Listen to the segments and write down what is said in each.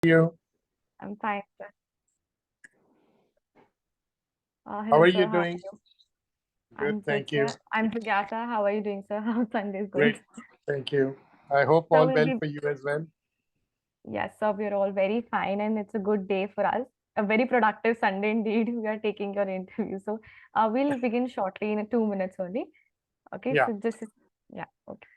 You. I'm fine, sir. How Hello, are sir. you How are doing? you? Good, I'm good, thank you. sir. I'm Jigyasa. How are you doing, sir? How's Sunday is going? Great, thank you. I hope So all we'll well be, for you as well. yes, sir. We're all very fine, and it's a good day for us. A very productive Sunday indeed. We are taking your interview. So we'll begin shortly in 2 minutes only. Okay, Yeah, so just, yeah, okay.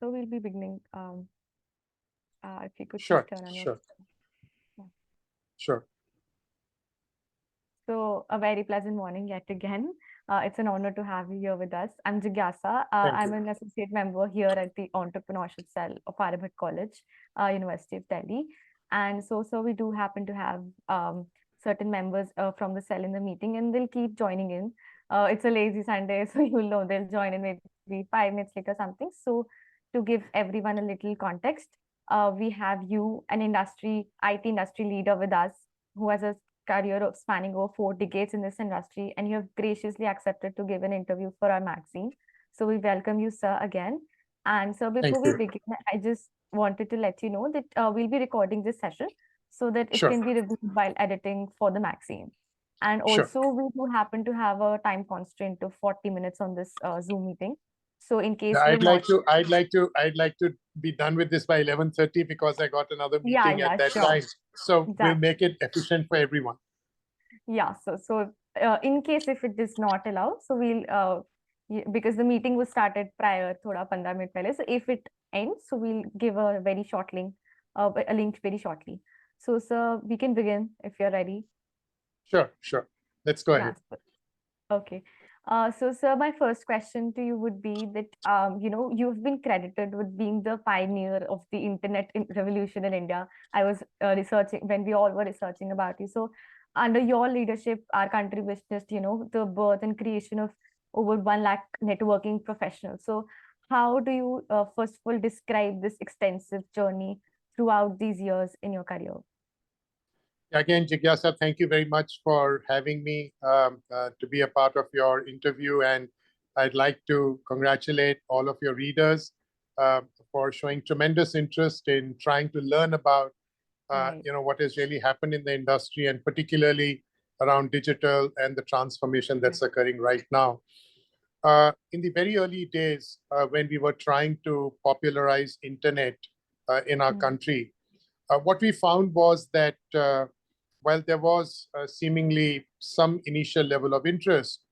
So we'll be beginning. If you could please sure, turn on your. sure, Yeah. sure. So, a very pleasant morning yet again. It's an honor to have you here with us. I'm Jigyasa. Thank I'm you. an associate member here at the Entrepreneurship Cell of Aryabhatta College, University of Delhi. And so we do happen to have certain members from the cell in the meeting, and they'll keep joining in. It's a lazy Sunday, so you'll know they'll join in maybe 5 minutes later, something. So, to give everyone a little context, we have you, an IT industry leader with us, who has a career of spanning over 4 decades in this industry, and you have graciously accepted to give an interview for our magazine. So we welcome you, sir, again. And so Thank before we you. begin, I just wanted to let you know that we'll be recording this session so that it Sure, can be reviewed while editing for the magazine. And sure. also, we do happen to have a time constraint of 40 minutes on this Zoom meeting. So in Yeah, case we are not, I'd like to be done with this by 11:30 because I got another yeah, meeting at yeah, that sure, time. So we'll exactly. make it efficient for everyone. Yeah, so in case if it does not allow, so because the meeting was started prior thoda 15 minute pehle, so if it ends, so we'll give a very short link, a link very shortly. So sir, we can begin if you're ready. Sure, sure. Let's go ahead. Yes. Okay. So, sir, my first question to you would be that, you've been credited with being the pioneer of the revolution in India. I was researching when we all were researching about you. So, under your leadership, our country witnessed, the birth and creation of over 1 lakh networking professionals. So, how do you, first of all, describe this extensive journey throughout these years in your career? Again, Jigyasa, thank you very much for having me to be a part of your interview. And I'd like to congratulate all of your readers for showing tremendous interest in trying to learn about Right. what has really happened in the industry, and particularly around digital and the transformation that's occurring right now. In the very early days, when we were trying to popularize internet in our Mm. country, what we found was that while there was seemingly some initial level of interest,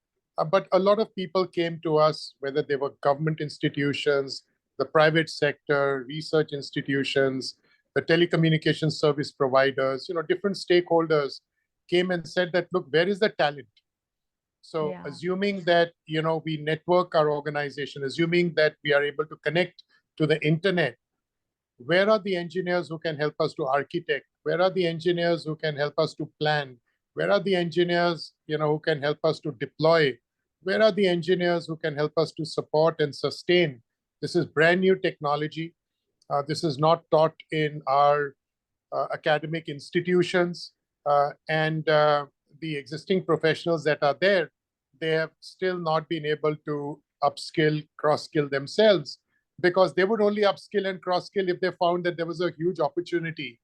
but a lot of people came to us, whether they were government institutions, the private sector, research institutions, the telecommunication service providers, different stakeholders came and said that, look, where is the talent? So Yeah. assuming that, we network our organization, assuming that we are able to connect to the internet, where are the engineers who can help us to architect? Where are the engineers who can help us to plan? Where are the engineers, who can help us to deploy? Where are the engineers who can help us to support and sustain? This is brand new technology. This is not taught in our academic institutions, and the existing professionals that are there, they have still not been able to upskill, cross-skill themselves, because they would only upskill and cross-skill if they found that there was a huge opportunity,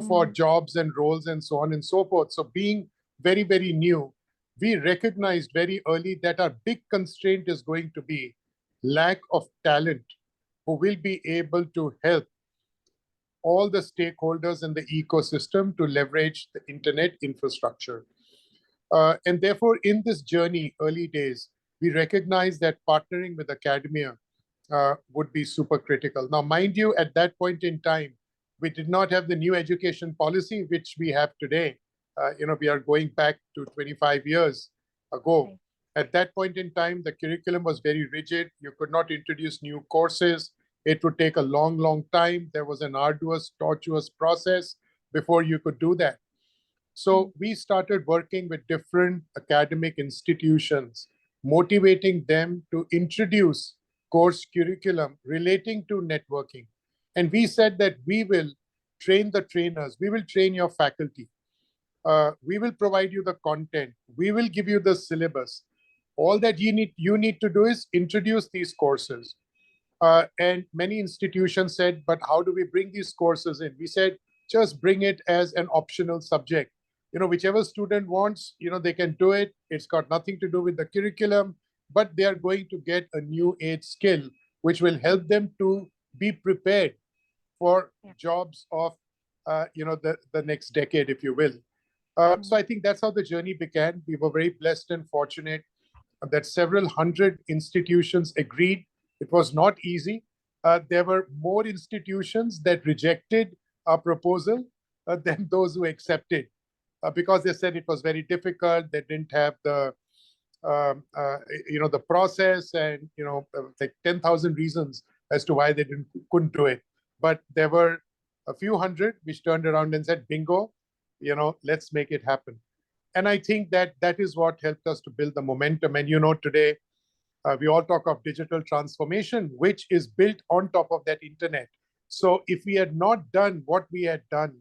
for Mm. jobs and roles and so on and so forth. So being very, very new, we recognized very early that our big constraint is going to be lack of talent who will be able to help all the stakeholders in the ecosystem to leverage the internet infrastructure. And therefore, in this journey, early days, we recognize that partnering with academia would be super critical. Now, mind you, at that point in time, we did not have the new education policy, which we have today. We are going back to 25 years ago. Right. At that point in time, the curriculum was very rigid. You could not introduce new courses. It would take a long, long time. There was an arduous, tortuous process before you could do that. So we started working with different academic institutions, motivating them to introduce course curriculum relating to networking. And we said that we will train the trainers, we will train your faculty, we will provide you the content, we will give you the syllabus. All that you need to do is introduce these courses. And many institutions said, but how do we bring these courses in? We said, just bring it as an optional subject. Whichever student wants, they can do it. It's got nothing to do with the curriculum, but they are going to get a new age skill, which will help them to be prepared for jobs of, the next decade, if you will. So I think that's how the journey began. We were very blessed and fortunate that several hundred institutions agreed. It was not easy. There were more institutions that rejected our proposal than those who accepted, because they said it was very difficult. They didn't have the, the process, and like 10,000 reasons as to why they couldn't do it. But there were a few hundred which turned around and said, "Bingo, let's make it happen." And I think that that is what helped us to build the momentum. And today we all talk of digital transformation, which is built on top of that internet. So if we had not done what we had done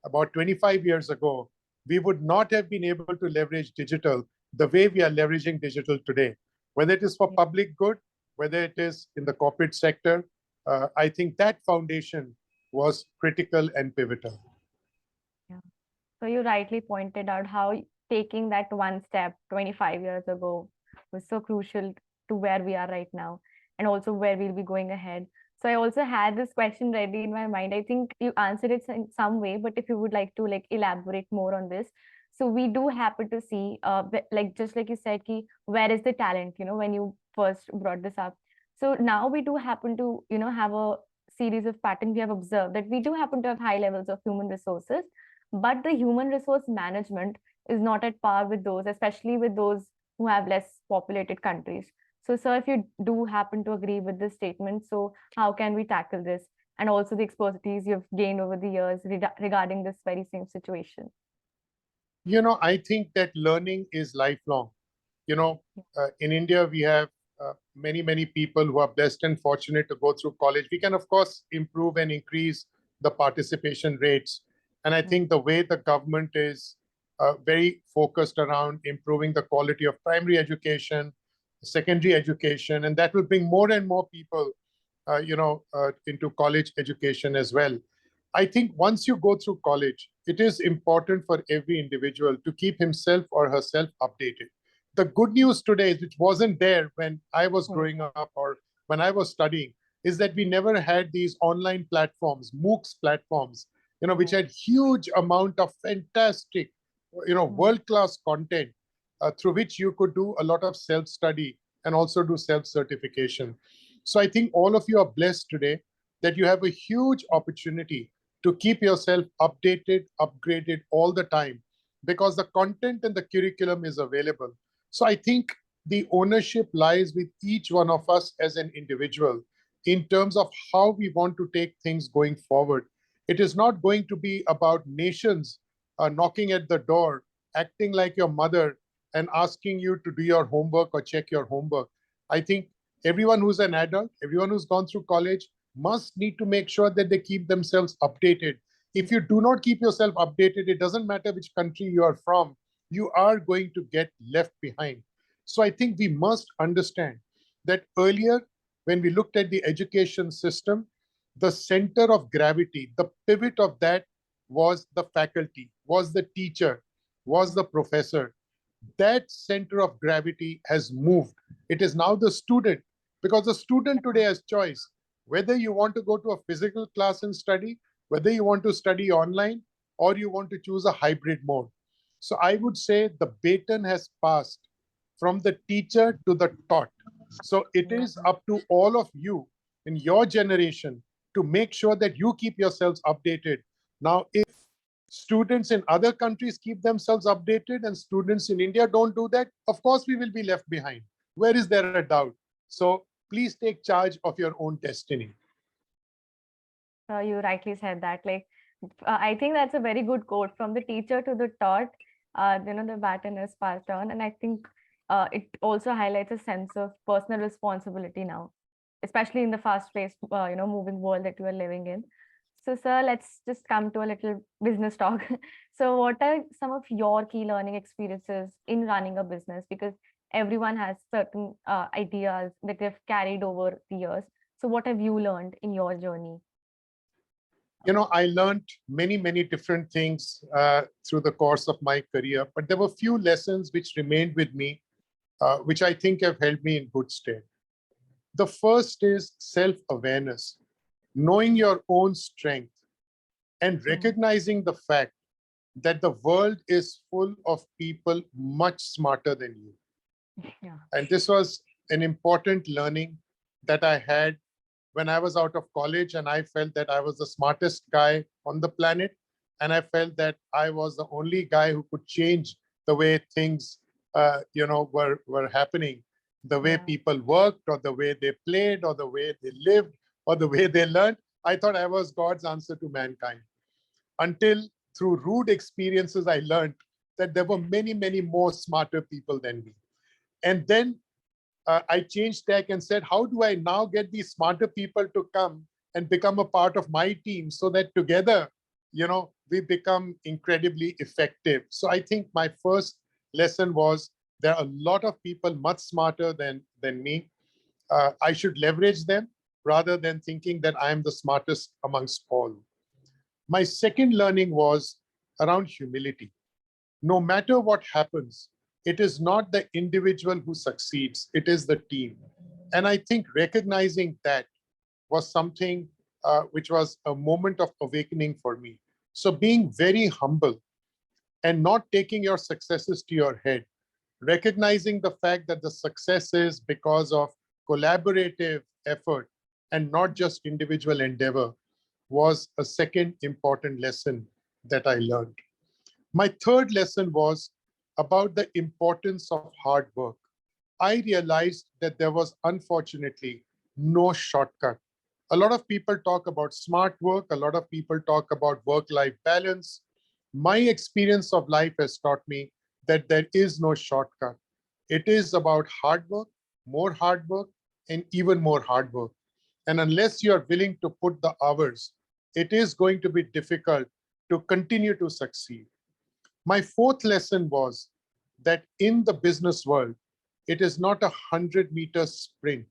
about 25 years ago, we would not have been able to leverage digital the way we are leveraging digital today, whether it is for public good, whether it is in the corporate sector. I think that foundation was critical and pivotal. Yeah. So you rightly pointed out how taking that one step 25 years ago was so crucial to where we are right now, and also where we'll be going ahead. So I also had this question ready in my mind. I think you answered it in some way, but if you would like to elaborate more on this. So we do happen to see, just like you said, where is the talent, when you first brought this up. So now we do happen to, have a series of patterns we have observed that we do happen to have high levels of human resources, but the human resource management is not at par with those, especially with those who have less populated countries. So, sir, if you do happen to agree with this statement, so how can we tackle this? And also the expertise you've gained over the years regarding this very same situation. I think that learning is lifelong. In India, we have many, many people who are blessed and fortunate to go through college. We can, of course, improve and increase the participation rates. And I think the way the government is very focused around improving the quality of primary education, secondary education, and that will bring more and more people, into college education as well. I think once you go through college, it is important for every individual to keep himself or herself updated. The good news today, which wasn't there when I was growing up or when I was studying, is that we never had these online platforms, MOOCs platforms, which had huge amount of fantastic, world-class content through which you could do a lot of self-study and also do self-certification. So I think all of you are blessed today that you have a huge opportunity to keep yourself updated, upgraded all the time, because the content and the curriculum is available. So I think the ownership lies with each one of us as an individual in terms of how we want to take things going forward. It is not going to be about nations knocking at the door, acting like your mother and asking you to do your homework or check your homework. I think everyone who's an adult, everyone who's gone through college must need to make sure that they keep themselves updated. If you do not keep yourself updated, it doesn't matter which country you are from, you are going to get left behind. So I think we must understand that earlier, when we looked at the education system, the center of gravity, the pivot of that was the faculty, was the teacher, was the professor. That center of gravity has moved. It is now the student, because the student today has choice. Whether you want to go to a physical class and study, whether you want to study online, or you want to choose a hybrid mode. So I would say the baton has passed from the teacher to the taught. So it is up to all of you in your generation to make sure that you keep yourselves updated. Now, if students in other countries keep themselves updated and students in India don't do that, of course we will be left behind. Where is there a doubt? So please take charge of your own destiny. You rightly said that. Like, I think that's a very good quote, from the teacher to the taught. The baton is passed on, and I think it also highlights a sense of personal responsibility now, especially in the fast-paced, moving world that we are living in. So, sir, let's just come to a little business talk. So, what are some of your key learning experiences in running a business? Because everyone has certain ideas that they've carried over the years. So, what have you learned in your journey? I learned many, many different things through the course of my career, but there were few lessons which remained with me, which I think have held me in good stead. The first is self-awareness, knowing your own strength and Mm, recognizing the fact that the world is full of people much smarter than you. yeah. And this was an important learning that I had when I was out of college, and I felt that I was the smartest guy on the planet. And I felt that I was the only guy who could change the way things, were happening, the way Yeah. people worked, or the way they played, or the way they lived, or the way they learned. I thought I was God's answer to mankind. Until through rude experiences, I learned that there were many, many more smarter people than me. And then I changed tack and said, how do I now get these smarter people to come and become a part of my team so that together, we become incredibly effective? So I think my first lesson was there are a lot of people much smarter than me. I should leverage them rather than thinking that I am the smartest amongst all. My second learning was around humility. No matter what happens, it is not the individual who succeeds, it is the team. And I think recognizing that was something which was a moment of awakening for me. So being very humble and not taking your successes to your head, recognizing the fact that the success is because of collaborative effort and not just individual endeavor was a second important lesson that I learned. My third lesson was about the importance of hard work. I realized that there was unfortunately no shortcut. A lot of people talk about smart work, a lot of people talk about work-life balance. My experience of life has taught me that there is no shortcut. It is about hard work, and even more hard work. And unless you are willing to put the hours, it is going to be difficult to continue to succeed. My fourth lesson was that in the business world, it is not a 100-meter sprint,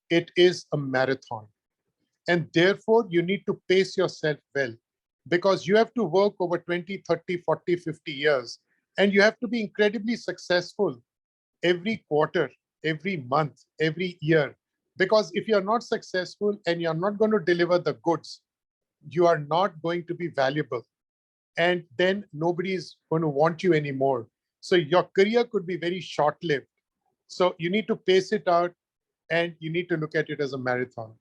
it is a marathon. And therefore, you need to pace yourself well because you have to work over 20, 30, 40, 50 years. And you have to be incredibly successful every quarter, every month, every year. Because if you're not successful and you're not going to deliver the goods, you are not going to be valuable. And then nobody is going to want you anymore. So your career could be very short-lived. So you need to pace it out and you need to look at it as a marathon.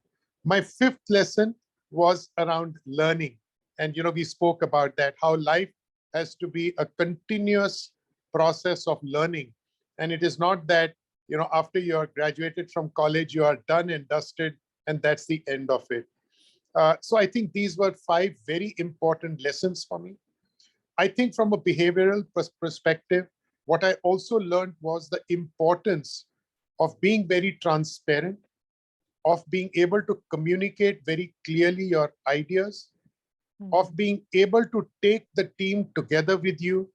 My fifth lesson was around learning. And we spoke about that, how life has to be a continuous process of learning. And it is not that, after you are graduated from college, you are done and dusted, and that's the end of it. So I think these were 5 very important lessons for me. I think from a behavioral perspective, what I also learned was the importance of being very transparent, of being able to communicate very clearly your ideas, of Mhm. being able to take the team together with you,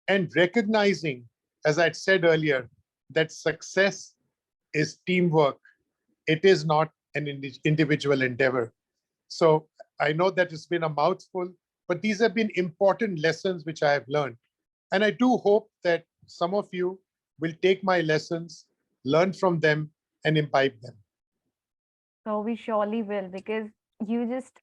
and recognizing, as I said earlier, that success is teamwork. It is not an individual endeavor. So I know that it's been a mouthful, but these have been important lessons which I have learned. And I do hope that some of you will take my lessons, learn from them, and imbibe them. So we surely will, because you just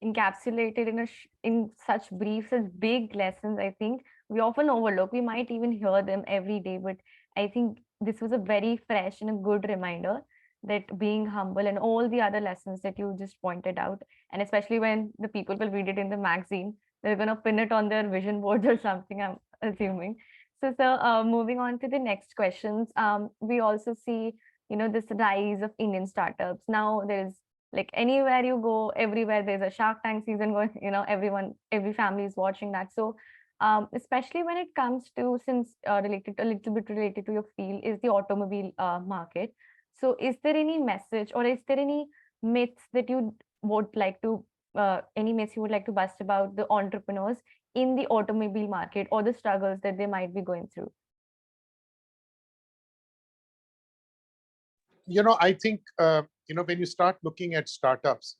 encapsulated in such brief, such big lessons. I think we often overlook. We might even hear them every day, but I think this was a very fresh and a good reminder that being humble and all the other lessons that you just pointed out, and especially when the people will read it in the magazine, they're gonna pin it on their vision boards or something, I'm assuming. So, sir, moving on to the next questions. We also see this rise of Indian startups. Now there's Like anywhere you go, everywhere there's a Shark Tank season going, every family is watching that. So especially when it comes to, since related, a little bit related to your field, is the automobile market. So is there any message, or is there any myths that you would like to, any myths you would like to bust about the entrepreneurs in the automobile market, or the struggles that they might be going through? I think, when you start looking at startups,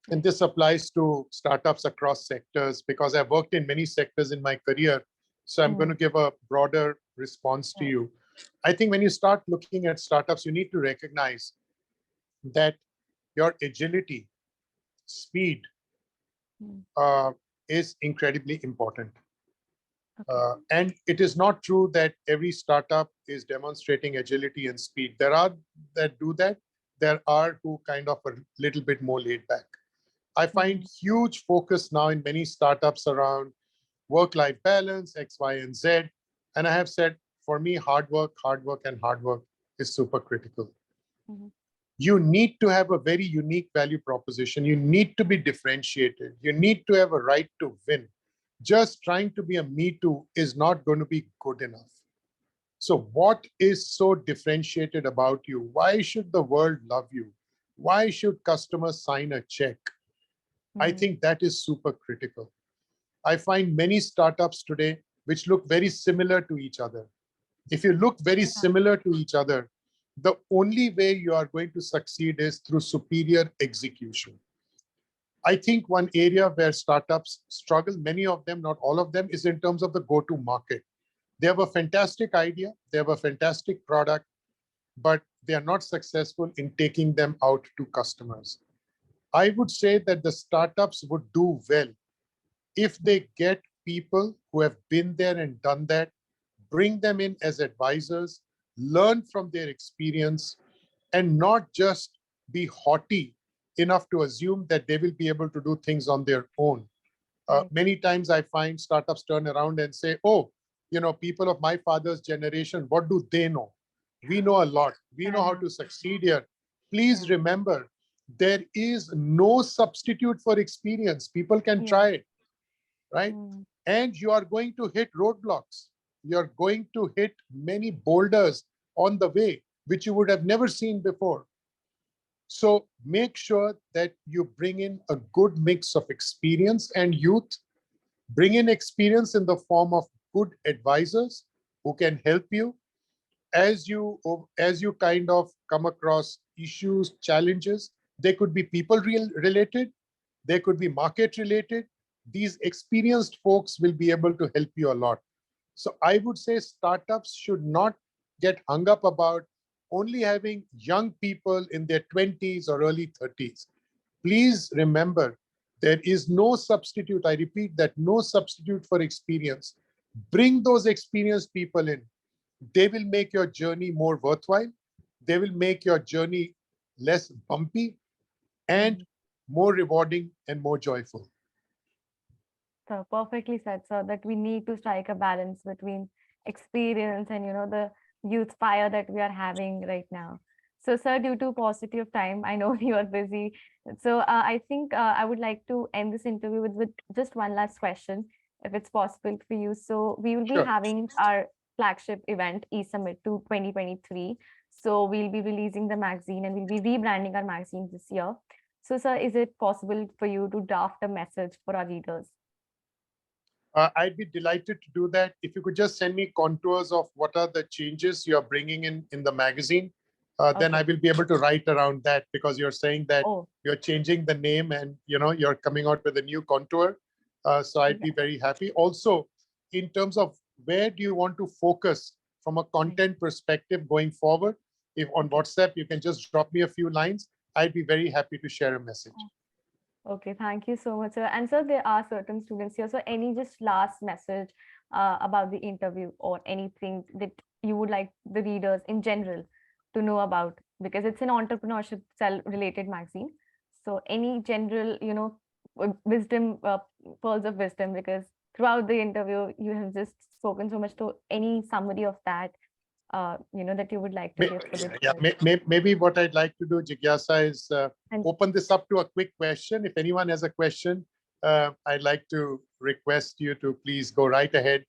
and Right. this applies to startups across sectors because I've worked in many sectors in my career. So I'm going Mhm. to give a broader response to Right. you. I think when you start looking at startups, you need to recognize that your agility, speed Mm. uh, is incredibly important. Okay. And it is not true that every startup is demonstrating agility and speed. There are that do that. There are who kind of a little bit more laid back. I find Mhm. huge focus now in many startups around work-life balance, X, Y, and Z. And I have said, for me, hard work, and hard work is super critical. Mhm. You need to have a very unique value proposition. You need to be differentiated. You need to have a right to win. Just trying to be a me too is not going to be good enough. So, what is so differentiated about you? Why should the world love you? Why should customers sign a check? I Mhm. think that is super critical. I find many startups today which look very similar to each other. If you look very Yeah. similar to each other, the only way you are going to succeed is through superior execution. I think one area where startups struggle, many of them, not all of them, is in terms of the go to market. They have a fantastic idea, they have a fantastic product, but they are not successful in taking them out to customers. I would say that the startups would do well if they get people who have been there and done that, bring them in as advisors, learn from their experience, and not just be haughty enough to assume that they will be able to do things on their own. Right. Many times I find startups turn around and say, oh, people of my father's generation, what do they know? We know a lot. We know how Yeah. to succeed here. Please Yeah. remember, there is no substitute for experience. People can Yeah. try it, right? Mm. And you are going to hit roadblocks. You're going to hit many boulders on the way, which you would have never seen before. So make sure that you bring in a good mix of experience and youth. Bring in experience in the form of good advisors who can help you as you kind of come across issues, challenges. They could be people related, they could be market related. These experienced folks will be able to help you a lot. So I would say startups should not get hung up about only having young people in their 20s or early 30s. Please remember, there is no substitute. I repeat that, no substitute for experience. Bring those experienced people in. They will make your journey more worthwhile. They will make your journey less bumpy and Mhm. more rewarding and more joyful. So perfectly said, sir, that we need to strike a balance between experience and, the youth fire that we are having right now. So, sir, due to paucity of time, I know you are busy. So, I think I would like to end this interview with just one last question, if it's possible for you. So, we will be Sure. having our flagship event, E-SUMMIT' 2023. So, we'll be releasing the magazine and we'll be rebranding our magazine this year. So, sir, is it possible for you to draft a message for our readers? I'd be delighted to do that. If you could just send me contours of what are the changes you're bringing in the magazine, then I Okay. will be able to write around that because you're saying that Oh, you're changing the name and you're coming out with a new contour. So I'd yeah, be very happy. Also, in terms of where do you want to focus from a right. content perspective going forward, if on Okay. WhatsApp you can just drop me a few lines, I'd be very happy to share a message. Oh, okay. Thank you so much, sir. And sir, there are certain students here. So, any just last message about the interview, or anything that you would like the readers in general to know about? Because it's an entrepreneurship cell related magazine. So, any general, wisdom, pearls of wisdom, because throughout the interview, you have just spoken so much. To any summary of that, that you would like to give for this? Yeah, maybe what I'd like to do, Jigyasa, is And open this up to a quick question. If anyone has a question, I'd like to request you to please go right ahead.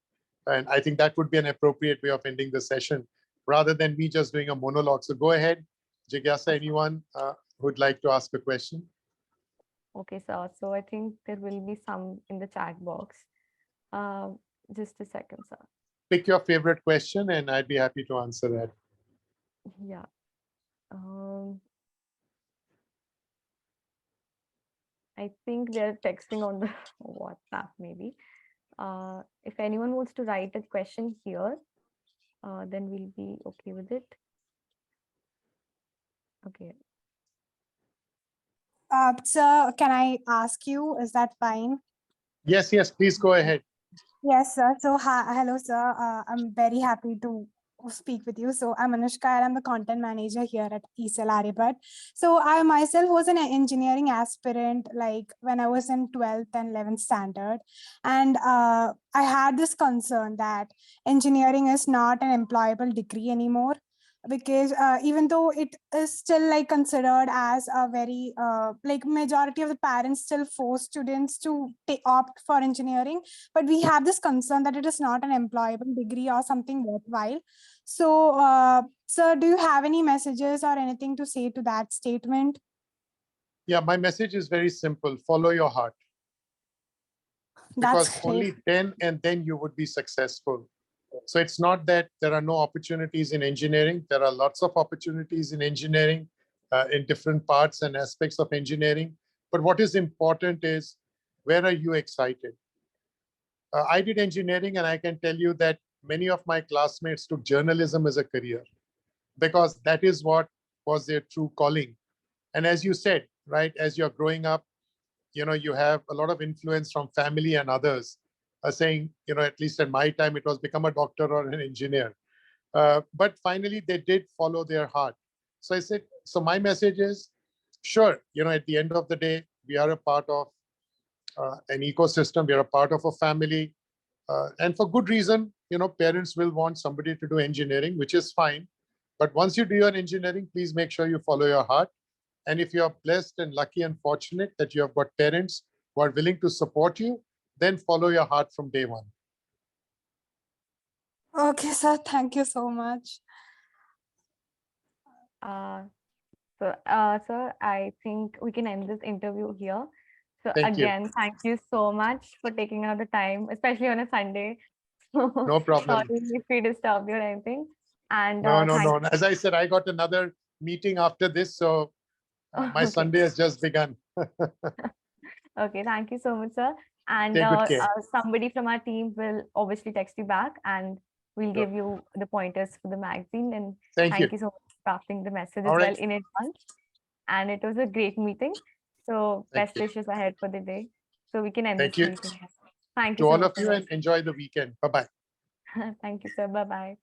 And I think that would be an appropriate way of ending the session rather than me just doing a monologue. So go ahead, Jigyasa, anyone who'd like to ask a question? okay, sir. So I think there will be some in the chat box. Just a second, sir. Pick your favorite question and I'd be happy to answer that. Yeah. I think they're texting on the WhatsApp, maybe. If anyone wants to write a question here, then we'll be okay with it. Okay. Sir, can I ask you? Is that fine? Yes, please go ahead. Yes, sir. So, hello, sir. I'm very happy to speak with you. So, I'm Anushka and I'm the content manager here at Aryabhatta. So, I myself was an engineering aspirant, like when I was in 12th and 11th standard. And I had this concern that engineering is not an employable degree anymore. Because even though it is still like considered as a very like majority of the parents still force students to opt for engineering, but we have this concern that it is not an employable degree or something worthwhile. So, sir, do you have any messages or anything to say to that statement? Yeah, my message is very simple. Follow your heart. That's Because great. only then you would be successful. So it's not that there are no opportunities in engineering. There are lots of opportunities in engineering, in different parts and aspects of engineering. But what is important is, where are you excited? I did engineering, and I can tell you that many of my classmates took journalism as a career because that is what was their true calling. And as you said, right, as you're growing up, you have a lot of influence from family and others saying, at least at my time, it was become a doctor or an engineer. But finally, they did follow their heart. So I said, so my message is, sure, at the end of the day, we are a part of an ecosystem. We are a part of a family. And for good reason, parents will want somebody to do engineering, which is fine. But once you do your engineering, please make sure you follow your heart. And if you're blessed and lucky and fortunate that you have got parents who are willing to support you, then follow your heart from day one. Okay, sir. Thank you so much. Sir, I think we can end this interview here. So Thank you. again, thank you so much for taking out the time, especially on a Sunday. No problem. Sorry if we disturbed you or anything. And No. As I said, I got another meeting after this, so my Okay. Sunday has just begun. Okay, thank you so much, sir. And Take good care. somebody from our team will obviously text you back, and we'll Sure. give you the pointers for the magazine. And Thank you. you so much for crafting the message All as well right. in advance. And it was a great meeting. So Thank best you. wishes ahead for the day. So we can end Thank this you meeting here. Thank you to so all much. of you, and enjoy the weekend. Bye-bye. Thank you, sir. Bye-bye.